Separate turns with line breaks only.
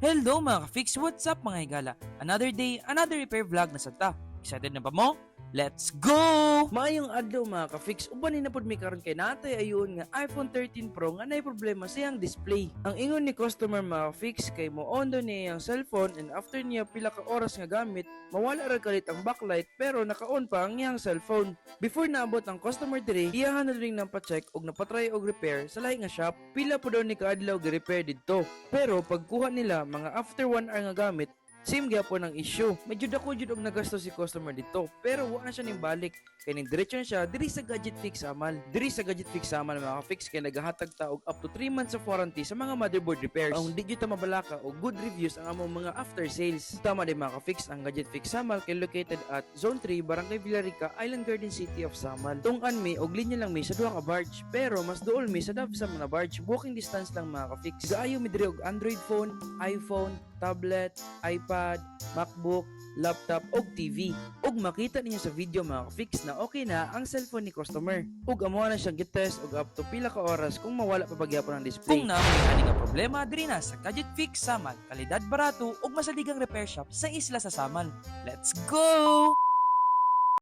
Hello mga ka-fix, what's up mga higala? Another day, another repair vlog na sata. Excited na ba mo? Let's go! Maayong adlaw mga ka-fix, uban na pod mi karon kay natay ayon nga iPhone 13 Pro nga nay problema sa iyang display. Ang ingon ni customer mga ka-fix kay mo on niya ang cellphone and after niya pila ka oras nga gamit, mawala ra kalit ang backlight pero naka-on pa ang iyang cellphone. Before naabot ang customer diri, iyahan na ring nang pa-check og napatry og repair sa lahi nga shop, pila po daw ni kaadlaw gi-repair didto. Pero pagkuha nila mga after 1 hour nga gamit, same gyapon ang issue. Medyo dako jud og nagasto si customer dito, pero wa na siya ning balik. Kay ning diretso na siya diri sa Gadget Fix Amal. Diri sa Gadget Fix Amal mga ka-fix kay nagahatag ta og up to 3 months of warranty sa mga motherboard repairs. Ang di gyud ta mabalaka og good reviews ang among mga after sales. Tama din mga ka-fix, ang Gadget Fix Amal kay located at Zone 3, Barangay Villarica, Island Garden City of Samal. Tungkan mi og linya lang mi sa duha ka barge, pero mas duol mi sa sa mga barge. Walking distance lang mga ka-fix. Gaayo mi diri og Android phone, iPhone, tablet, iPad, MacBook, laptop og TV. Og makita ninyo sa video mga ka-fix na okay na ang cellphone ni customer. Og amo na siyang gitest og up to pila ka oras kung mawala pa pagyapon ang display. Kung naman ani nga problema diri na sa Gadget Fix Samal, kalidad barato og masaligang repair shop sa isla sa Samal. Let's go!